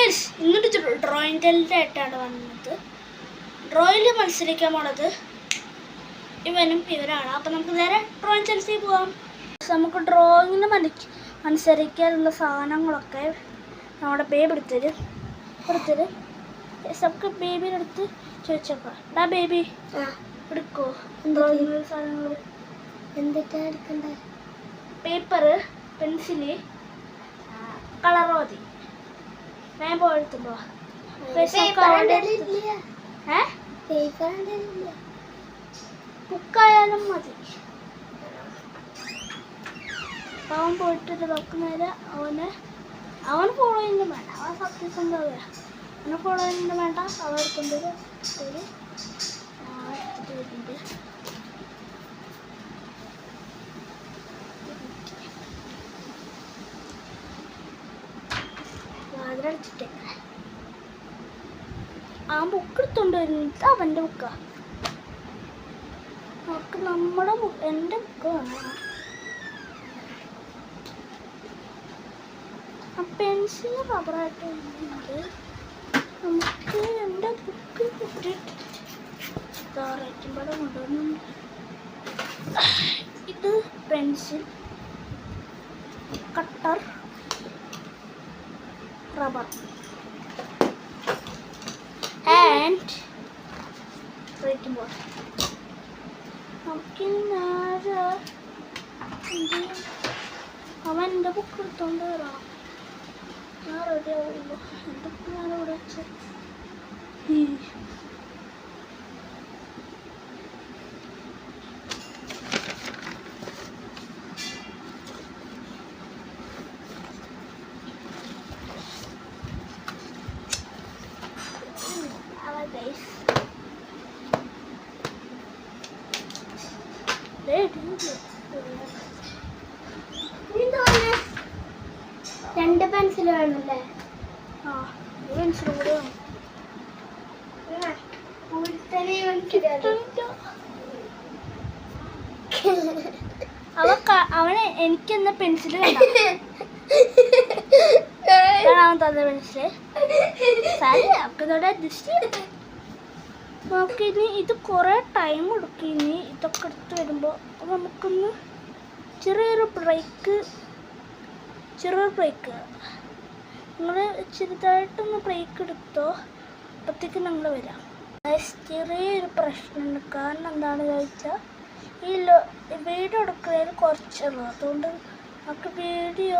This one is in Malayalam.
ഗൈസ് ഇന്നൊരു ഡ്രോയിങ് ചാനലിൻ്റെ ആയിട്ടാണ് വന്നത്. ഡ്രോയിങ്ങിൽ മത്സരിക്കാൻ പോണത് ഇവനും ഇവരാണ്. അപ്പം നമുക്ക് നേരെ ഡ്രോയിങ് ചാനലിൽ പോകാം. നമുക്ക് ഡ്രോയിങ്ങിന് മത്സരിക്കാനുള്ള സാധനങ്ങളൊക്കെ നമ്മുടെ ബേബി എടുത്തരും. നമുക്ക് ബേബിയുടെ അടുത്ത് ചോദിച്ചേക്കാം. ബേബി എടുക്കോ ഡ്രോയിങ് സാധനങ്ങൾ? എന്തൊക്കെയാ എടുക്കണ്ടേ? പേപ്പറ്, പെൻസില്, കളർ മതി. ഞാൻ പോയിട്ടുണ്ടോ? ബുക്കായാലും മതി. അവൻ പോയിട്ട് നോക്കുന്നേരം അവൻ ഫോളോ ചെയ്യുന്നത് വേണ്ട. അവൻ സത്യസന്ധത അവനെ ഫോളോ ചെയ്യുന്നത് വേണ്ട. അവൻ എടുക്കേണ്ടത് അതിലടിച്ചിട്ട് ആ ബുക്ക് എടുത്തോണ്ട് വരുന്നത് അവൻ്റെ ബുക്കാ. നമുക്ക് നമ്മുടെ എൻ്റെ ബുക്ക് വേണം. ആ പെൻസിൽ റബ്ബറായിട്ട് ഉണ്ട്. നമുക്ക് എൻ്റെ ബുക്ക് കിട്ടിയിട്ട് കൊണ്ടുവന്നു. ഇത് pencil, cutter, rubber and writing board. അവൻ എൻ്റെ ബുക്ക് എടുത്തോണ്ട് വരാം. ഞാൻ റെഡി ആവുള്ളൂ. എൻ്റെ ബുക്ക് ഞാൻ ഇവിടെ വെച്ച് രണ്ട് പെൻസിൽ വേണമല്ലേ? ആ പെൻസിൽ കൂടെ വേണം. അവന് എനിക്കെന്ന പെൻസിൽ അവൻ തന്ന പെൻസില് നമുക്കിനി ഇത് കുറേ ടൈം എടുക്കും. ഇനി ഇതൊക്കെ എടുത്ത് വരുമ്പോൾ നമുക്കൊന്ന് ചെറിയൊരു ബ്രേക്ക് നിങ്ങൾ ചെറുതായിട്ടൊന്ന് ബ്രേക്ക് എടുത്തോ. അപ്പോഴത്തേക്ക് ഞങ്ങൾ വരാം. ചെറിയൊരു പ്രശ്നമുണ്ട്. കാരണം എന്താണെന്ന് ചോദിച്ചാൽ വീഡിയോ എടുക്കുന്നതിൽ കുറച്ചുള്ളൂ. അതുകൊണ്ട് നമുക്ക് വീഡിയോ